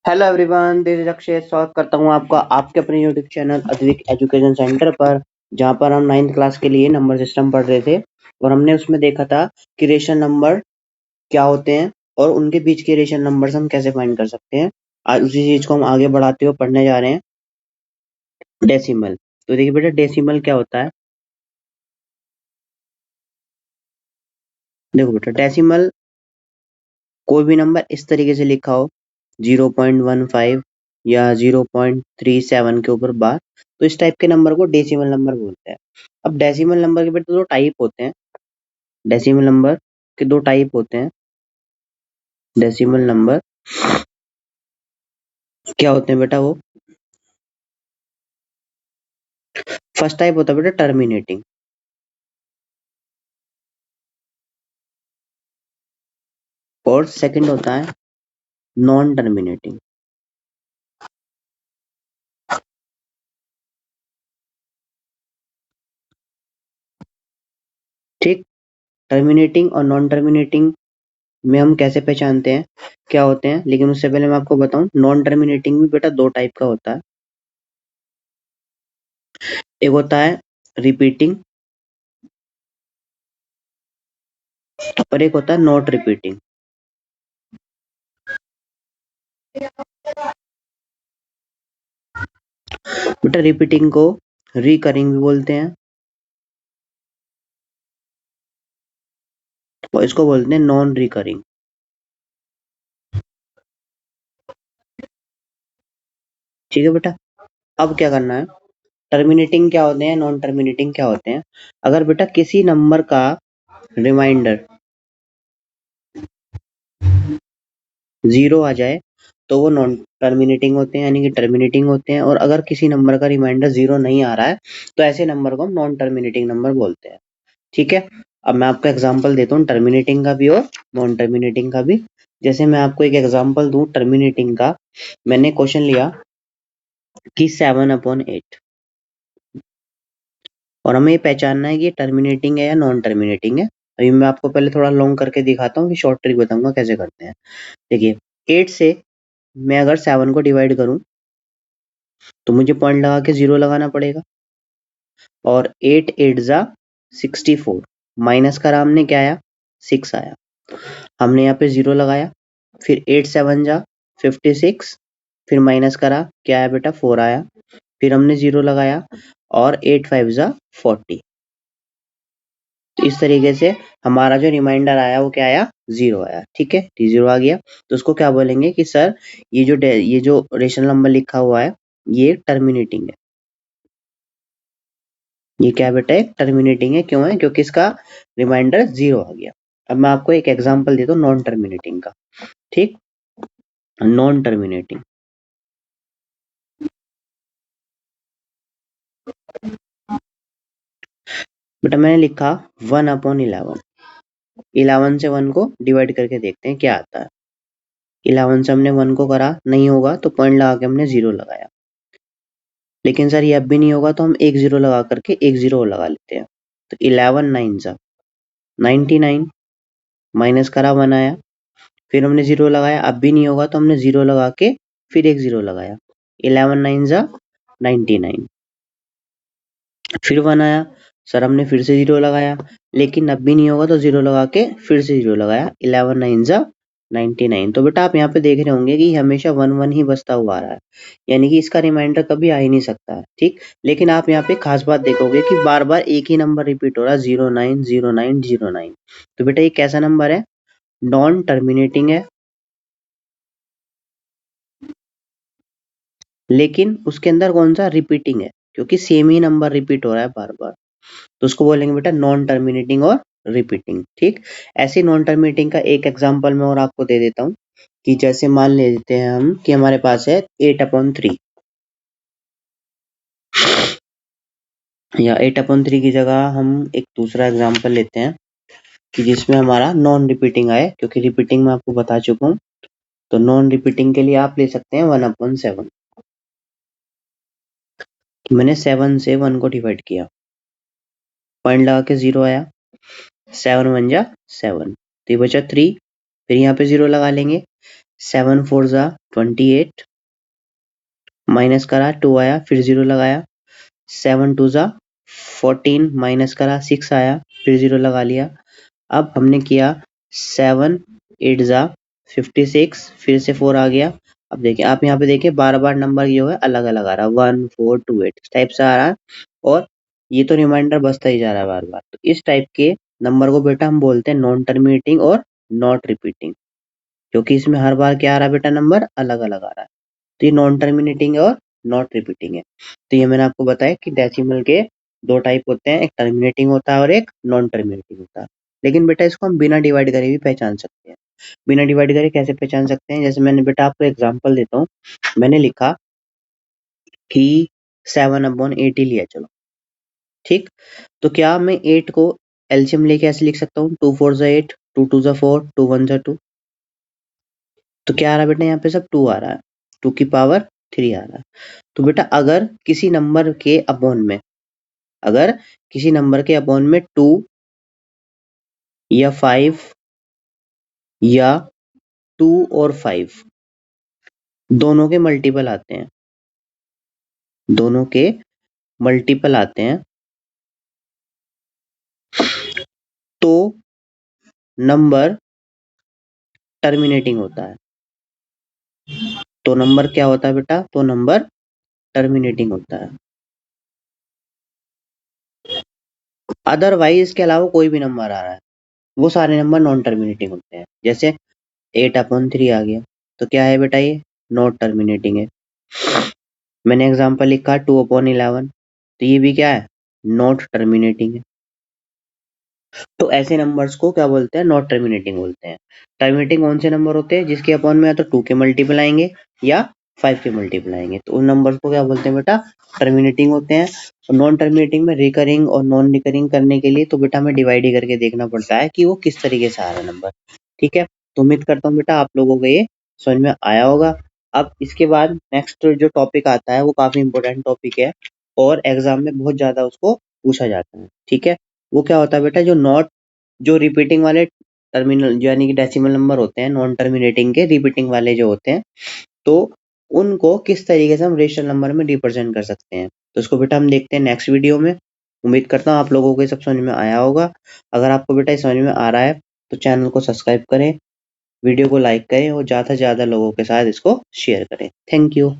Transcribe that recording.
Hello everyone, this is Akshay. स्वागत करता हूँ आपका आपके अपने YouTube channel Advik education centre पर, जहाँ पर हम 9th क्लास के लिए नंबर सिस्टम पढ़ रहे थे और हमने उसमें देखा था कि रेशन नंबर क्या होते हैं और उनके बीच के रेशन नंबर हम कैसे फाइंड कर सकते हैं। आज उसी चीज को हम आगे बढ़ाते हुए पढ़ने जा रहे हैं, डेसिमल। तो देखिए बेटा, डेसिमल क्या होता है। देखो बेटा, डेसिमल कोई भी नंबर इस तरीके से लिखा हो 0.15 या 0.37 के ऊपर बार, तो इस टाइप के नंबर को डेसिमल नंबर बोलते हैं। अब डेसिमल नंबर के बेटे दो टाइप होते हैं। डेसिमल नंबर के दो टाइप होते हैं। डेसिमल नंबर क्या होते हैं बेटा? वो फर्स्ट टाइप होता है बेटा टर्मिनेटिंग, और सेकंड होता है नॉन टर्मिनेटिंग। ठीक, टर्मिनेटिंग और नॉन टर्मिनेटिंग में हम कैसे पहचानते हैं, क्या होते हैं, लेकिन उससे पहले मैं आपको बताऊं, नॉन टर्मिनेटिंग भी बेटा दो टाइप का होता है। एक होता है रिपीटिंग और एक होता है नॉट रिपीटिंग। बेटा रिपीटिंग को रिकरिंग भी बोलते हैं और इसको बोलते हैं नॉन रिकरिंग। ठीक है बेटा, अब क्या करना है, टर्मिनेटिंग क्या होते हैं, नॉन टर्मिनेटिंग क्या होते हैं। अगर बेटा किसी नंबर का रिमाइंडर जीरो आ जाए तो वो नॉन टर्मिनेटिंग होते हैं, यानी कि टर्मिनेटिंग होते हैं। और अगर किसी नंबर का रिमाइंडर जीरो नहीं आ रहा है तो ऐसे नंबर को हम नॉन टर्मिनेटिंग नंबर बोलते हैं। ठीक है, अब मैं आपको एग्जांपल देता हूँ टर्मिनेटिंग का भी और नॉन टर्मिनेटिंग का भी। जैसे मैं आपको एक एग्जांपल दूं टर्मिनेटिंग का, मैंने क्वेश्चन लिया कि 7/8 और हमें ये पहचानना है कि ये टर्मिनेटिंग है या नॉन टर्मिनेटिंग है। अभी मैं आपको पहले थोड़ा लॉन्ग करके दिखाता हूँ, कि शॉर्ट ट्रिक बताऊंगा कैसे करते हैं। देखिए, 8 से मैं अगर 7 को डिवाइड करूं तो मुझे पॉइंट लगा के 0 लगाना पड़ेगा, और 8 8 जा 64, माइनस करा हमने, क्या आया 6 आया। हमने यहाँ पे 0 लगाया, फिर 8 7 जा 56, फिर माइनस करा, क्या आया बेटा 4 आया। फिर हमने 0 लगाया और 8 5 जा 40। तो इस तरीके से हमारा जो रिमाइंडर आया वो क्या आया, 0 आया। ठीक है, T0 आ गया, तो उसको क्या बोलेंगे कि सर ये जो रेशनल नंबर लिखा हुआ है ये टर्मिनेटिंग है। ये क्या बेटा है, टर्मिनेटिंग है। क्यों है? क्योंकि इसका रिमाइंडर 0 आ गया। अब मैं आपको एक एग्जांपल देता हूँ नॉन टर्मिनेटिंग का। ठीक, नॉन टर्मिनेटिंग, बेटा मैंने लिखा 1/11। 11 से 1 को डिवाइड करके देखते हैं क्या आता है। 11 से हमने 1 को करा, नहीं होगा तो पॉइंट लगा के हमने 0 लगाया। लेकिन सर ये अब भी नहीं होगा तो हम एक 0 लगा करके एक 0 और लगा लेते हैं। तो 11 9 जा 99, माइनस करा 1 आया। फिर हमने 0 लगाया, अब भी नहीं होगा तो हमने 0 लगा के फिर एक 0 लगाया। 11 9 जा 99, फिर 1 आया। सर हमने फिर से 0 लगाया, लेकिन अब भी नहीं होगा तो 0 लगा के फिर से 0 लगाया। 11 9 जा 99। तो बेटा आप यहाँ पे देख रहे होंगे कि हमेशा 1 1 ही बचता हुआ आ रहा है, यानी कि इसका रिमाइंडर कभी आ ही नहीं सकता है। ठीक, लेकिन आप यहाँ पे खास बात देखोगे कि बार बार एक ही नंबर रिपीट हो रहा है, 09 09 09। तो बेटा ये कैसा नंबर है, नॉन टर्मिनेटिंग है, लेकिन उसके अंदर कौन सा रिपीटिंग है, क्योंकि सेम ही नंबर रिपीट हो रहा है बार बार। तो उसको बोलेंगे बेटा नॉन टर्मिनेटिंग और रिपीटिंग। ठीक, ऐसे नॉन टर्मिनेटिंग का एक एग्जांपल मैं और आपको दे देता हूँ, कि जैसे मान लेते हैं हम कि हमारे पास है 8/3, या 8/3 की जगह हम एक दूसरा एग्जांपल लेते हैं कि जिसमें हमारा नॉन रिपीटिंग आए, क्योंकि रिपीटिंग मैं आपको बता चुका हूँ। तो नॉन रिपीटिंग के लिए आप ले सकते हैं 1/7। मैंने 7 से 1 को डिवाइड किया, पॉइंट लगा के 0 आया, 7 1 जा 7, तो ये बचा 3। फिर यहाँ पे 0 लगा लेंगे, 7 4 जा 28, माइनस करा 2 आया, फिर 0 लगाया। 7 2 जा 14, माइनस करा 6 आया, फिर 0 लगा लिया। अब हमने किया 7 8 जा 56, फिर से 4 आ गया। अब देखिए आप यहाँ पे देखिए बार बार नंबर जो है अलग अलग आ रहा है, 1 4 2 8 इस टाइप से आ रहा है, और ये तो रिमाइंडर बचता ही जा रहा है बार बार। तो इस टाइप के नंबर को बेटा हम बोलते हैं नॉन टर्मिनेटिंग और नॉट रिपीटिंग, क्योंकि इसमें हर बार क्या आ रहा है बेटा, नंबर अलग अलग आ रहा है। तो ये नॉन टर्मिनेटिंग है और नॉट रिपीटिंग है। तो ये मैंने आपको बताया कि डेसिमल के दो टाइप होते हैं, एक टर्मिनेटिंग होता है और एक नॉन टर्मिनेटिंग होता है। लेकिन बेटा इसको हम बिना डिवाइड करे भी पहचान सकते हैं। बिना डिवाइड करे कैसे पहचान सकते हैं? जैसे मैंने बेटा आपको एग्जांपल देता हूँ। मैंने लिखा कि 7/8 ही लिया, चलो ठीक। तो क्या मैं 8 को एलसीएम लेके ऐसे लिख सकता हूँ, 2 4 जा 8, 2 2 जा 4, 2 1 जा 2। तो क्या आ रहा है बेटा, यहाँ पे सब 2 आ रहा है, 2 की पावर 3 आ रहा है। तो बेटा अगर किसी नंबर के अपॉन में, अगर किसी नंबर के अपॉन में 2 या 5 या 2 और 5 दोनों के मल्टीपल आते हैं, दोनों के मल्टीपल आते हैं, तो नंबर टर्मिनेटिंग होता है। तो नंबर क्या होता है बेटा, तो नंबर टर्मिनेटिंग होता है। अदरवाइज इसके अलावा कोई भी नंबर आ रहा है, वो सारे नंबर नॉन टर्मिनेटिंग होते हैं। जैसे 8/3 आ गया, तो क्या है बेटा, ये नॉट टर्मिनेटिंग है। मैंने एग्जांपल लिखा 2/11, तो ये भी क्या है, नॉट टर्मिनेटिंग है। तो ऐसे नंबर्स को क्या बोलते हैं, नॉट टर्मिनेटिंग बोलते हैं। टर्मिनेटिंग कौन से नंबर होते हैं, जिसके अपॉन में या तो 2 के मल्टीपल आएंगे या 5 के मल्टीपल आएंगे, तो उन नंबर्स को क्या बोलते हैं बेटा, टर्मिनेटिंग होते हैं। और नॉन टर्मिनेटिंग में रिकरिंग और नॉन रिकरिंग करने के लिए तो बेटा हमें डिवाइड ही करके देखना पड़ता है कि वो किस तरीके से आ रहा है नंबर। ठीक है, तो उम्मीद करता हूँ बेटा आप लोगों को ये समझ में आया होगा। अब इसके बाद नेक्स्ट जो टॉपिक आता है वो काफी इंपॉर्टेंट टॉपिक है और एग्जाम में बहुत ज्यादा उसको पूछा जाता है। ठीक है, वो क्या होता है बेटा, जो रिपीटिंग वाले टर्मिनल यानी कि डेसिमल नंबर होते हैं, नॉन टर्मिनेटिंग के रिपीटिंग वाले जो होते हैं, तो उनको किस तरीके से हम रेशनल नंबर में रिप्रेजेंट कर सकते हैं। तो इसको बेटा हम देखते हैं नेक्स्ट वीडियो में। उम्मीद करता हूँ आप लोगों को ये सब समझ में आया होगा। अगर आपको बेटा ये समझ में आ रहा है तो चैनल को सब्सक्राइब करें, वीडियो को लाइक करें और ज़्यादा से ज़्यादा लोगों के साथ इसको शेयर करें। Thank you.